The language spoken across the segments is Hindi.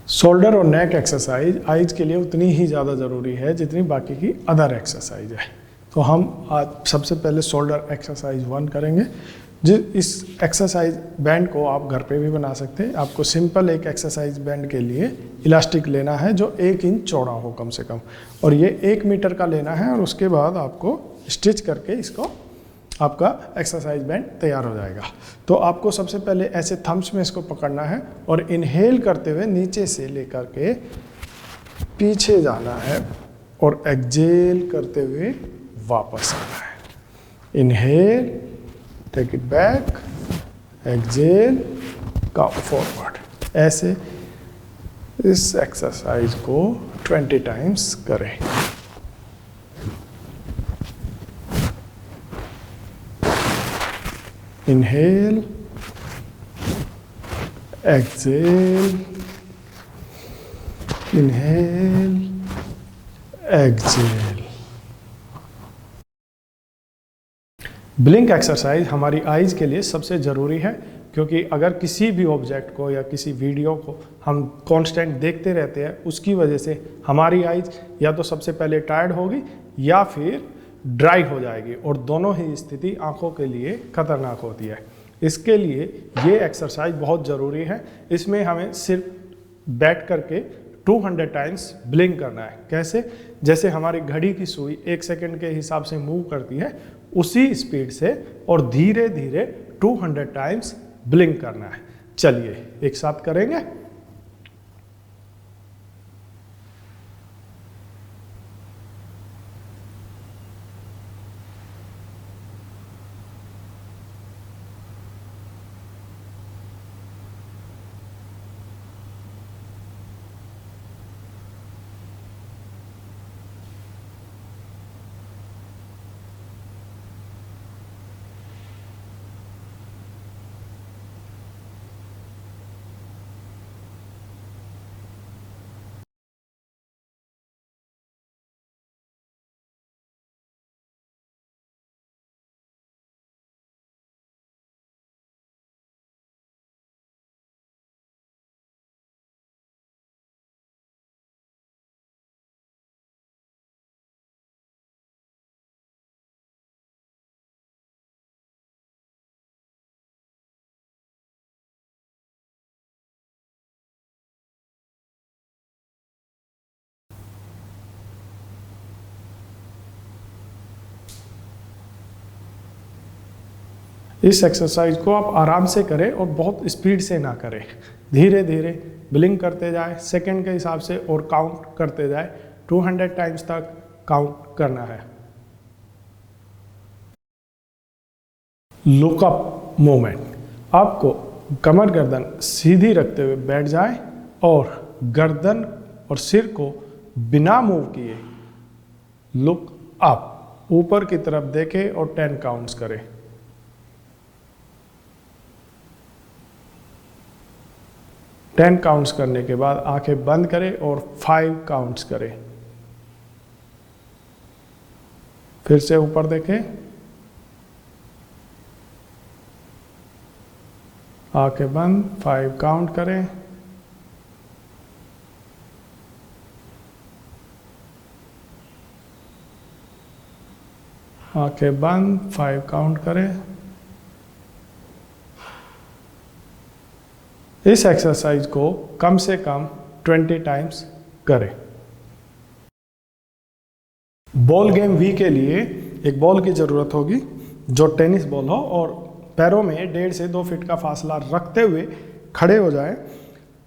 शोल्डर और नेक एक्सरसाइज आइज के लिए उतनी ही ज़्यादा ज़रूरी है जितनी बाकी की अदर एक्सरसाइज है। तो हम आज सबसे पहले शोल्डर एक्सरसाइज 1 करेंगे। इस एक्सरसाइज बैंड को आप घर पे भी बना सकते हैं। आपको सिंपल एक एक्सरसाइज बैंड के लिए इलास्टिक लेना है जो 1 इंच चौड़ा हो कम से कम, और ये 1 मीटर का लेना है, और उसके बाद आपको स्टिच करके इसको आपका एक्सरसाइज बैंड तैयार हो जाएगा। तो आपको सबसे पहले ऐसे थम्स में इसको पकड़ना है और इनहेल करते हुए नीचे से लेकर के पीछे जाना है और एक्सहेल करते हुए वापस आना है। Inhale, take it back, exhale, come forward. ऐसे इस एक्सरसाइज को 20 टाइम्स करें। Inhale, exhale, inhale, exhale। Blink exercise हमारी आइज़ के लिए सबसे ज़रूरी है, क्योंकि अगर किसी भी ऑब्जेक्ट को या किसी वीडियो को हम कांस्टेंट देखते रहते हैं, उसकी वजह से हमारी आइज़ या तो सबसे पहले टायर्ड होगी या फिर ड्राई हो जाएगी, और दोनों ही स्थिति आंखों के लिए खतरनाक होती है। इसके लिए ये एक्सरसाइज बहुत ज़रूरी है। इसमें हमें सिर्फ बैठ करके 200 टाइम्स ब्लिंक करना है। कैसे? जैसे हमारी घड़ी की सुई 1 सेकंड के हिसाब से मूव करती है, उसी स्पीड से और धीरे धीरे 200 टाइम्स ब्लिंक करना है। चलिए एक साथ करेंगे। इस एक्सरसाइज को आप आराम से करें और बहुत स्पीड से ना करें। धीरे धीरे ब्लिंक करते जाए सेकंड के हिसाब से और काउंट करते जाए। 200 टाइम्स तक काउंट करना है। लुकअप मूवमेंट, आपको कमर गर्दन सीधी रखते हुए बैठ जाए और गर्दन और सिर को बिना मूव किए लुक अप, ऊपर की तरफ देखें और 10 काउंट्स करें। टेन काउंट्स करने के बाद आंखें बंद करें और 5 काउंट्स करें। फिर से ऊपर देखें, आंखें बंद, 5 काउंट करें। आंखें बंद, 5 काउंट करें। इस एक्सरसाइज को कम से कम 20 टाइम्स करें। बॉल गेम वी के लिए एक बॉल की ज़रूरत होगी जो टेनिस बॉल हो, और पैरों में 1.5 से 2 फीट का फासला रखते हुए खड़े हो जाए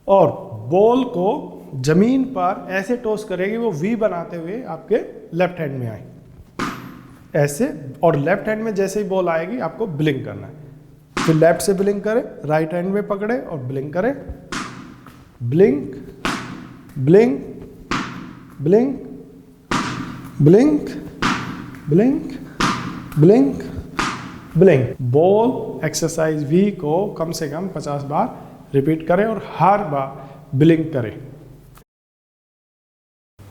और बॉल को जमीन पर ऐसे टॉस करेगी, वो वी बनाते हुए आपके लेफ्ट हैंड में आए ऐसे, और लेफ्ट हैंड में जैसे ही बॉल आएगी आपको ब्लिंक करना है। फिर लेफ्ट से ब्लिंक करें, राइट हैंड में पकड़े और ब्लिंक करें। Blink, blink, blink, blink, blink, blink, blink. Ball exercise वी को कम से कम 50 बार रिपीट करें और हर बार ब्लिंक करें।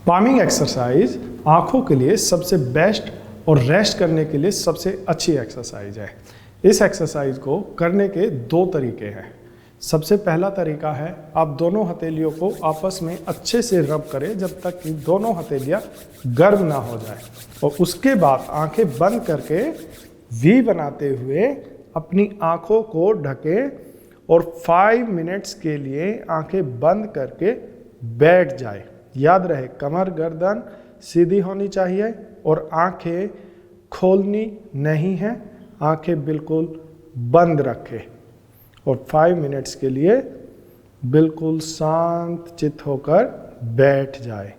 पामिंग एक्सरसाइज आंखों के लिए सबसे बेस्ट और रेस्ट करने के लिए सबसे अच्छी एक्सरसाइज है। इस एक्सरसाइज को करने के 2 तरीके हैं। सबसे पहला तरीका है, आप दोनों हथेलियों को आपस में अच्छे से रब करें जब तक कि दोनों हथेलियां गर्म ना हो जाए, और उसके बाद आंखें बंद करके वी बनाते हुए अपनी आंखों को ढकें और 5 मिनट्स के लिए आंखें बंद करके बैठ जाए। याद रहे, कमर गर्दन सीधी होनी चाहिए और आंखें खोलनी नहीं है, आंखें बिल्कुल बंद रखें और 5 मिनट्स के लिए बिल्कुल शांत चित्त होकर बैठ जाए।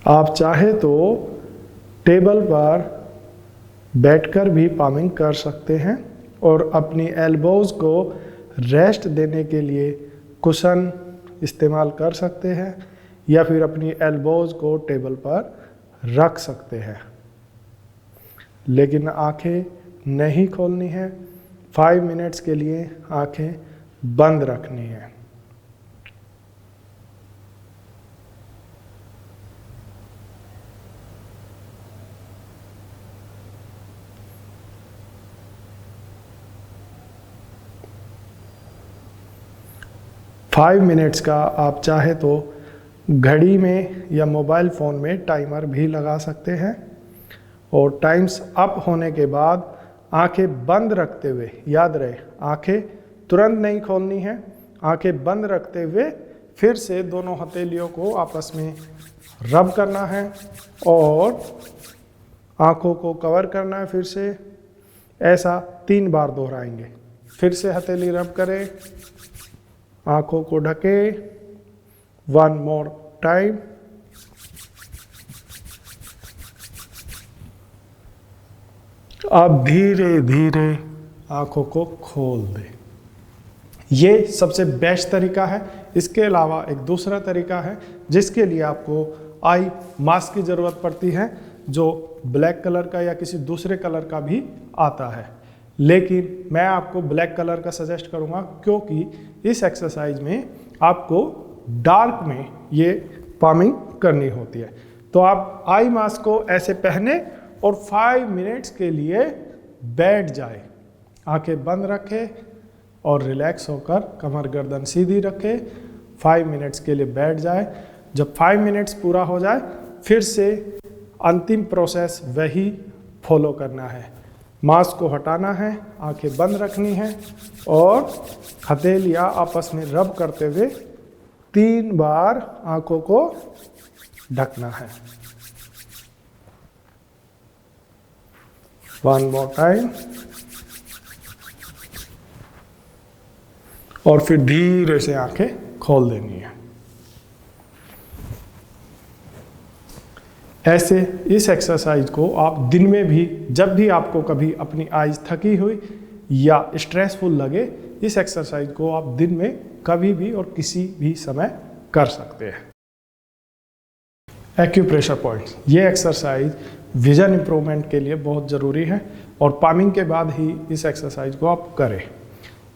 आप चाहे तो टेबल पर बैठकर भी पामिंग कर सकते हैं और अपनी एल्बोज को रेस्ट देने के लिए कुशन इस्तेमाल कर सकते हैं, या फिर अपनी एल्बोज को टेबल पर रख सकते हैं, लेकिन आंखें नहीं खोलनी है। 5 मिनट्स के लिए आंखें बंद रखनी है। फाइव मिनट्स का आप चाहे तो घड़ी में या मोबाइल फ़ोन में टाइमर भी लगा सकते हैं, और टाइम्स अप होने के बाद आंखें बंद रखते हुए, याद रहे आंखें तुरंत नहीं खोलनी है, आंखें बंद रखते हुए फिर से दोनों हथेलियों को आपस में रब करना है और आंखों को कवर करना है। फिर से ऐसा 3 बार दोहराएंगे। फिर से हथेली रब करें, आंखों को ढके, 1 मोर टाइम, अब धीरे धीरे आंखों को खोल दें। ये सबसे बेस्ट तरीका है। इसके अलावा एक दूसरा तरीका है जिसके लिए आपको आई मास्क की ज़रूरत पड़ती है, जो ब्लैक कलर का या किसी दूसरे कलर का भी आता है, लेकिन मैं आपको ब्लैक कलर का सजेस्ट करूंगा क्योंकि इस एक्सरसाइज में आपको डार्क में ये पामिंग करनी होती है। तो आप आई मास्क को ऐसे पहने और 5 मिनट्स के लिए बैठ जाए, आंखें बंद रखें और रिलैक्स होकर कमर गर्दन सीधी रखें। 5 मिनट्स के लिए बैठ जाए। जब 5 मिनट्स पूरा हो जाए फिर से अंतिम प्रोसेस वही फॉलो करना है। मास्क को हटाना है, आंखें बंद रखनी है और हथेलियां आपस में रब करते हुए 3 बार आंखों को ढकना है। 1 मोर टाइम, और फिर धीरे से आंखें खोल देनी है। ऐसे इस एक्सरसाइज को आप दिन में भी, जब भी आपको कभी अपनी आईज थकी हुई या स्ट्रेसफुल लगे, इस एक्सरसाइज को आप दिन में कभी भी और किसी भी समय कर सकते हैं। एक्यूप्रेशर पॉइंट्स, ये एक्सरसाइज विजन इंप्रूवमेंट के लिए बहुत ज़रूरी है और पामिंग के बाद ही इस एक्सरसाइज को आप करें।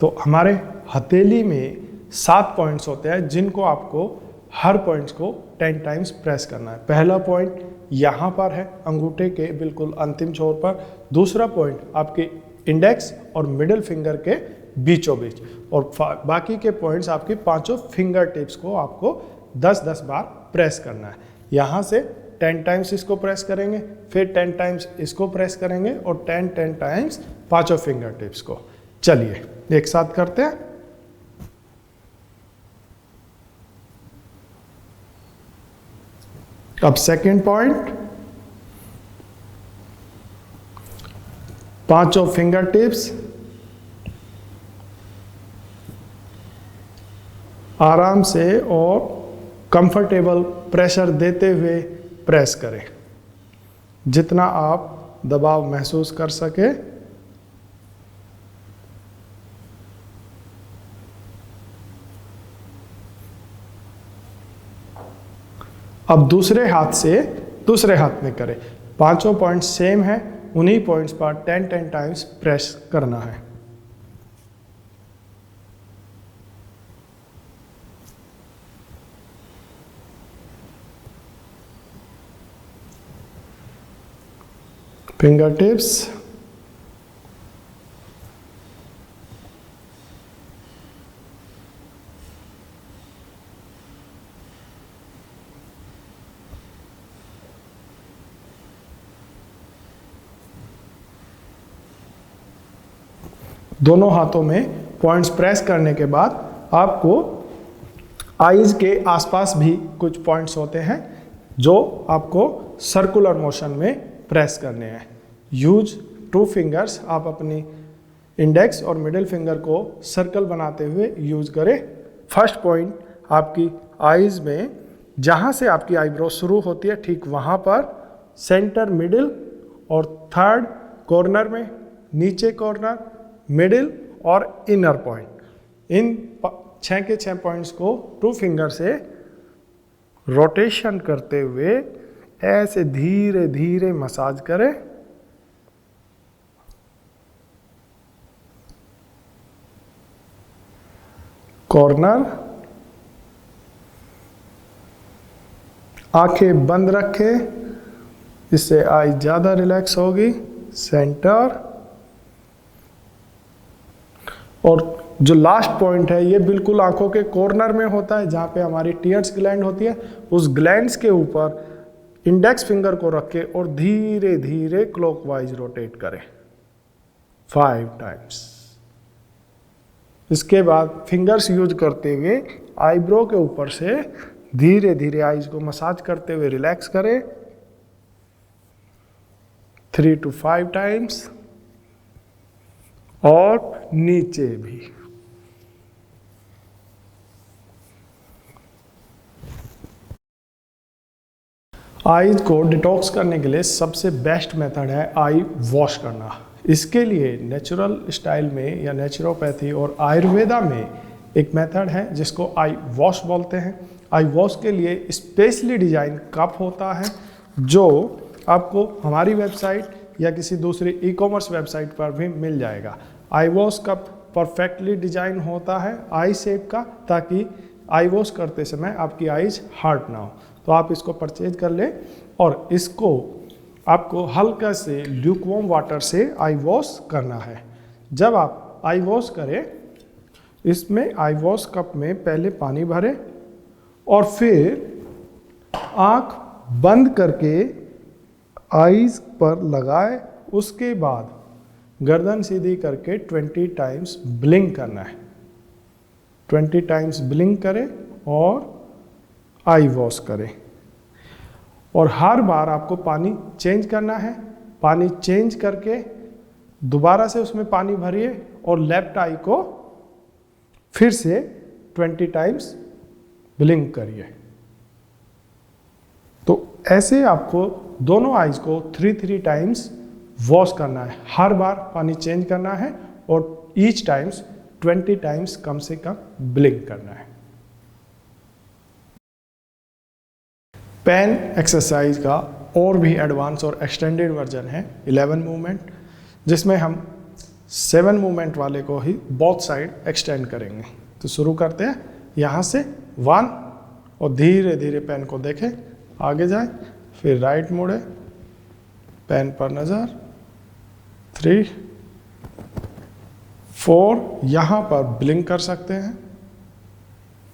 तो हमारे हथेली में 7 पॉइंट्स होते हैं जिनको आपको हर पॉइंट्स को 10 टाइम्स प्रेस करना है। पहला पॉइंट यहाँ पर है, अंगूठे के बिल्कुल अंतिम छोर पर। दूसरा पॉइंट आपके इंडेक्स और मिडिल फिंगर के बीचों बीच, और बाकी के पॉइंट्स आपके 5 फिंगर टिप्स को आपको 10-10 बार प्रेस करना है। यहाँ से 10 टाइम्स इसको प्रेस करेंगे, फिर 10 टाइम्स इसको प्रेस करेंगे और 10 टाइम्स 5 फिंगर टिप्स को। चलिए एक साथ करते हैं। अब सेकंड पॉइंट, 5 फिंगर टिप्स आराम से और कंफर्टेबल प्रेशर देते हुए प्रेस करें, जितना आप दबाव महसूस कर सके। अब दूसरे हाथ में करें। 5 पॉइंट सेम है, उन्हीं पॉइंट्स पर 10 टाइम्स प्रेस करना है। फिंगर टिप्स, दोनों हाथों में पॉइंट्स प्रेस करने के बाद आपको आईज के आसपास भी कुछ पॉइंट्स होते हैं जो आपको सर्कुलर मोशन में प्रेस करने हैं। यूज 2 फिंगर्स, आप अपनी इंडेक्स और मिडिल फिंगर को सर्कल बनाते हुए यूज करें। फर्स्ट पॉइंट आपकी आईज में, जहाँ से आपकी आईब्रो शुरू होती है ठीक वहाँ पर, सेंटर, मिडिल, और थर्ड कॉर्नर में, नीचे कॉर्नर, मिडिल और इनर पॉइंट। इन 6 के 6 पॉइंट्स को 2 फिंगर से रोटेशन करते हुए ऐसे धीरे धीरे मसाज करें। कॉर्नर, आंखें बंद रखें, इससे आई ज़्यादा रिलैक्स होगी। सेंटर, और जो लास्ट पॉइंट है ये बिल्कुल आंखों के कॉर्नर में होता है, जहाँ पे हमारी टीयर्स ग्लैंड होती है। उस ग्लैंड्स के ऊपर इंडेक्स फिंगर को रखें और धीरे धीरे क्लॉकवाइज रोटेट करें 5 टाइम्स। इसके बाद फिंगर्स यूज करते हुए आईब्रो के ऊपर से धीरे धीरे आईज को मसाज करते हुए रिलैक्स करें 3 to 5 टाइम्स, और नीचे भी। आईज को डिटॉक्स करने के लिए सबसे बेस्ट मेथड है आई वॉश करना। इसके लिए नेचुरल स्टाइल में या नेचुरोपैथी और आयुर्वेदा में एक मेथड है जिसको आई वॉश बोलते हैं। आई वॉश के लिए स्पेशली डिजाइन कप होता है जो आपको हमारी वेबसाइट या किसी दूसरी ई-कॉमर्स वेबसाइट पर भी मिल जाएगा। आई वॉश कप परफेक्टली डिजाइन होता है आई शेप का, ताकि आई वॉश करते समय आपकी आईज हार्ड ना हो। तो आप इसको परचेज कर लें और इसको आपको हल्का से ल्यूकवार्म वाटर से आई वॉश करना है। जब आप आई वॉश करें, इसमें आई वॉश कप में पहले पानी भरें और फिर आँख बंद करके आईज पर लगाए। उसके बाद गर्दन सीधी करके 20 टाइम्स ब्लिंक करना है। 20 टाइम्स ब्लिंक करें और आई वॉश करें। और हर बार आपको पानी चेंज करना है। पानी चेंज करके दोबारा से उसमें पानी भरिए और लेफ्ट आई को फिर से 20 टाइम्स ब्लिंक करिए। तो ऐसे आपको दोनों आईज को 3 टाइम्स वॉश करना है। हर बार पानी चेंज करना है और ईच टाइम्स 20 टाइम्स कम से कम ब्लिंक करना है। पेन एक्सरसाइज का और भी एडवांस और एक्सटेंडेड वर्जन है 11 मूवमेंट, जिसमें हम 7 मूवमेंट वाले को ही बोथ साइड एक्सटेंड करेंगे। तो शुरू करते हैं यहाँ से 1, और धीरे धीरे पेन को देखें, आगे जाए, फिर राइट मुड़े, पेन पर नज़र, 3, 4, यहाँ पर ब्लिंक कर सकते हैं,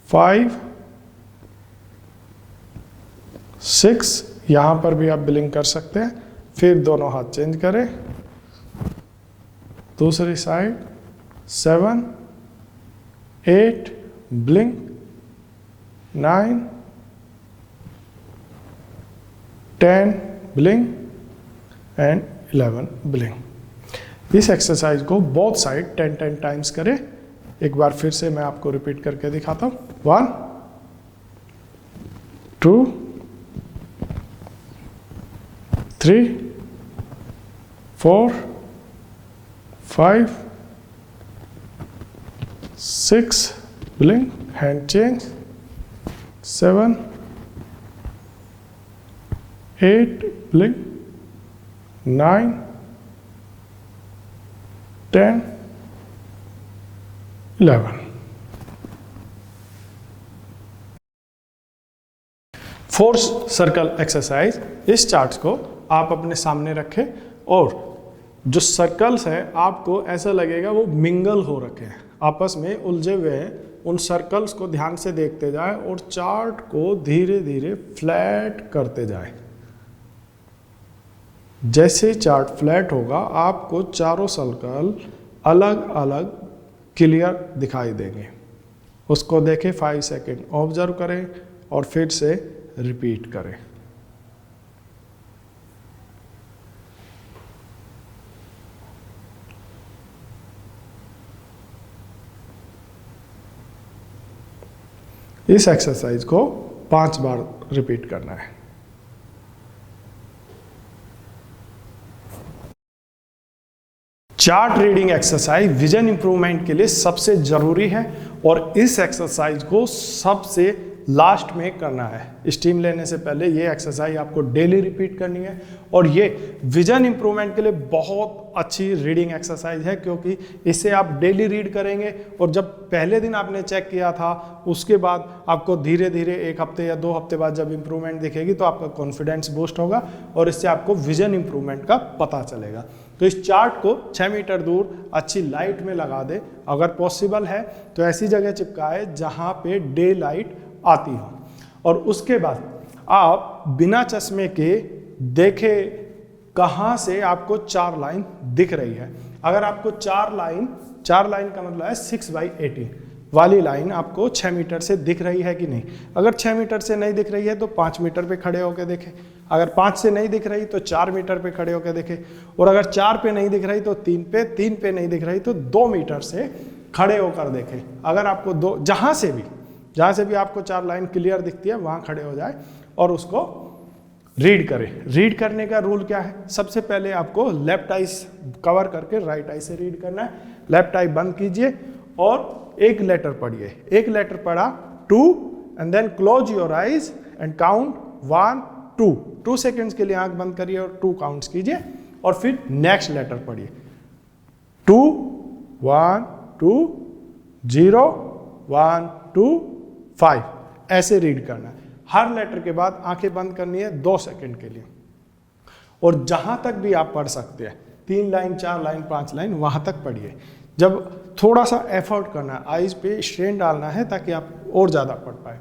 5, 6, यहाँ पर भी आप ब्लिंक कर सकते हैं। फिर दोनों हाथ चेंज करें, दूसरी side, 7, 8, blink, 9, 10, blink and 11 blink. इस एक्सरसाइज को बोथ साइड 10 टाइम्स करें। एक बार फिर से मैं आपको रिपीट करके दिखाता हूँ। 1, 2, 3, 4, 5, 6, blink, hand change, 7, 8, blink, 9, 10, 11। Force circle exercise, इस चार्ट को आप अपने सामने रखें और जो सर्कल्स हैं आपको ऐसा लगेगा वो मिंगल हो रखे हैं, आपस में उलझे हुए हैं। उन सर्कल्स को ध्यान से देखते जाएं और चार्ट को धीरे धीरे फ्लैट करते जाएं। जैसे ही चार्ट फ्लैट होगा आपको चारों सर्कल अलग अलग क्लियर दिखाई देंगे। उसको देखें, 5 सेकेंड ऑब्जर्व करें और फिर से रिपीट करें। इस एक्सरसाइज को 5 बार रिपीट करना है। Chart reading exercise vision improvement के लिए सबसे जरूरी है और इस एक्सरसाइज को सबसे लास्ट में करना है। स्टीम लेने से पहले ये एक्सरसाइज आपको डेली रिपीट करनी है और ये विजन इंप्रूवमेंट के लिए बहुत अच्छी रीडिंग एक्सरसाइज है, क्योंकि इसे आप डेली रीड करेंगे और जब पहले दिन आपने चेक किया था उसके बाद आपको धीरे धीरे 1 हफ्ते या 2 हफ्ते बाद जब इंप्रूवमेंट दिखेगी तो आपका कॉन्फिडेंस बूस्ट होगा और इससे आपको विजन इंप्रूवमेंट का पता चलेगा। तो इस चार्ट को 6 मीटर दूर अच्छी लाइट में लगा दे, अगर पॉसिबल है तो ऐसी जगह चिपकाए जहाँ पे डे लाइट आती हो, और उसके बाद आप बिना चश्मे के देखे कहाँ से आपको 4 लाइन दिख रही है। अगर आपको 4 लाइन का मतलब है 6/18 वाली लाइन आपको 6 मीटर से दिख रही है कि नहीं। अगर 6 मीटर से नहीं दिख रही है तो 5 मीटर पे खड़े होकर देखें, अगर 5 से नहीं दिख रही तो 4 मीटर पे खड़े होकर देखें, और अगर 4 पे नहीं दिख रही तो 3 पे नहीं दिख रही तो 2 मीटर से खड़े होकर देखें। अगर आपको जहाँ से भी आपको 4 लाइन क्लियर दिखती है वहाँ खड़े हो जाए और उसको रीड करें। रीड करने का रूल क्या है? सबसे पहले आपको लेफ्ट आई कवर करके राइट आई से रीड करना है। लेफ्ट आई बंद कीजिए और एक लेटर पढ़िए। एक लेटर पढ़ा 2 and then close your eyes and count 1 2 seconds के लिए आंख बंद करिए और 2 काउंट्स कीजिए और फिर नेक्स्ट लेटर पढ़िए 2 1 2 0 1 2 5 ऐसे रीड करना है। हर लेटर के बाद आंखें बंद करनी है 2 सेकेंड के लिए, और जहां तक भी आप पढ़ सकते हैं 3 लाइन 4 लाइन 5 लाइन वहां तक पढ़िए। जब थोड़ा सा एफर्ट करना है, आईज पे स्ट्रेन डालना है ताकि आप और ज़्यादा पढ़ पाए।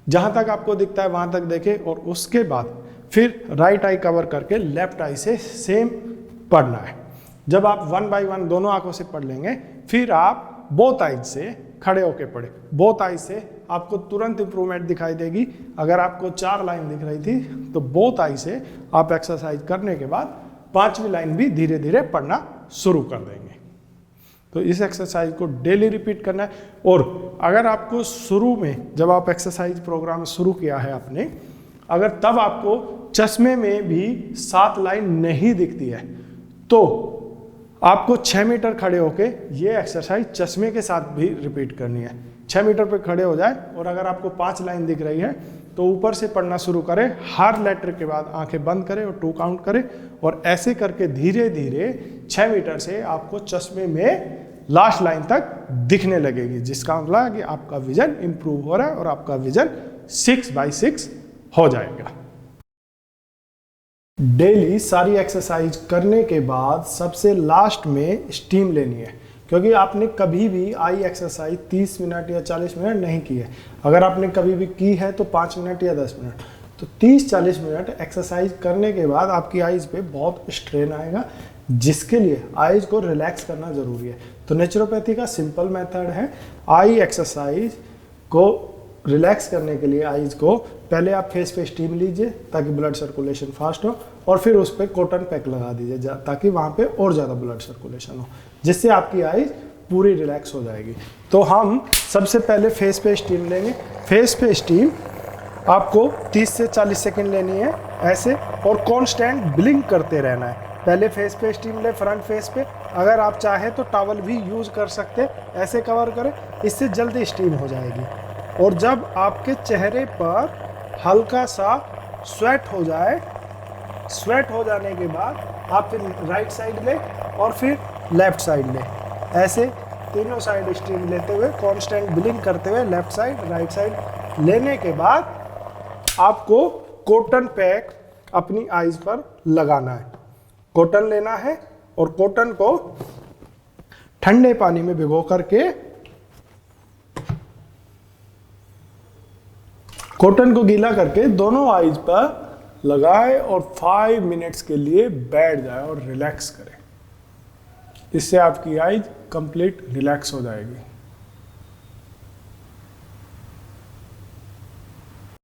जहां तक आपको दिखता है वहां तक देखें और उसके बाद फिर राइट आई कवर करके लेफ्ट आई से सेम पढ़ना है। जब आप 1 बाय 1 दोनों आंखों से पढ़ लेंगे फिर आप बोथ आइज से खड़े होके पढ़े। बोथ आइज से आपको तुरंत इंप्रूवमेंट दिखाई देगी। अगर आपको 4 लाइन दिख रही थी तो बोथ आई से आप एक्सरसाइज करने के बाद 5वीं लाइन भी धीरे धीरे पढ़ना शुरू कर देंगे। तो इस एक्सरसाइज को डेली रिपीट करना है। और अगर आपको शुरू में जब आप एक्सरसाइज प्रोग्राम शुरू किया है आपने, अगर तब आपको चश्मे में भी 7 लाइन नहीं दिखती है तो आपको 6 मीटर खड़े होके ये एक्सरसाइज चश्मे के साथ भी रिपीट करनी है। 6 मीटर पे खड़े हो जाए और अगर आपको 5 लाइन दिख रही है तो ऊपर से पढ़ना शुरू करें। हर लेटर के बाद आंखें बंद करें और 2 काउंट करें और ऐसे करके धीरे धीरे 6 मीटर से आपको चश्मे में लास्ट लाइन तक दिखने लगेगी, जिसका मतलब है कि आपका विजन इंप्रूव हो रहा है और आपका विजन 6/6 हो जाएगा। डेली सारी एक्सरसाइज करने के बाद सबसे लास्ट में स्टीम लेनी है, क्योंकि आपने कभी भी आई एक्सरसाइज 30 मिनट या 40 मिनट नहीं की है। अगर आपने कभी भी की है तो 5 मिनट या 10 मिनट, तो 30-40 मिनट एक्सरसाइज करने के बाद आपकी आइज़ पे बहुत स्ट्रेन आएगा, जिसके लिए आइज़ को रिलैक्स करना ज़रूरी है। तो नेचुरोपैथी का सिंपल मेथड है, आई एक्सरसाइज को रिलैक्स करने के लिए आइज़ को पहले आप फेस पे स्टीम लीजिए ताकि ब्लड सर्कुलेशन फास्ट हो, और फिर उस पर कॉटन पैक लगा दीजिए ताकि वहाँ पे और ज़्यादा ब्लड सर्कुलेशन हो, जिससे आपकी आइज़ पूरी रिलैक्स हो जाएगी। तो हम सबसे पहले फेस पे स्टीम लेंगे। फेस पे स्टीम आपको 30 से 40 सेकेंड लेनी है ऐसे, और कॉन्स्टेंट ब्लिंक करते रहना है। पहले फेस पे स्टीम ले, फ्रंट फेस पे। अगर आप चाहे तो टॉवल भी यूज़ कर सकते, ऐसे कवर करें, इससे जल्दी स्टीम हो जाएगी। और जब आपके चेहरे पर हल्का सा स्वेट हो जाए, स्वेट हो जाने के बाद आप फिर राइट साइड ले और फिर लेफ्ट साइड ले, ऐसे तीनों साइड स्टीम लेते हुए कांस्टेंट ब्लिंक करते हुए लेफ्ट साइड राइट साइड लेने के बाद आपको कॉटन पैक अपनी आईज पर लगाना है। कॉटन लेना है और कॉटन को ठंडे पानी में भिगो करके कॉटन को गीला करके दोनों आईज पर लगाए और 5 मिनट्स के लिए बैठ जाए और रिलैक्स करें। इससे आपकी आईज कंप्लीट रिलैक्स हो जाएगी।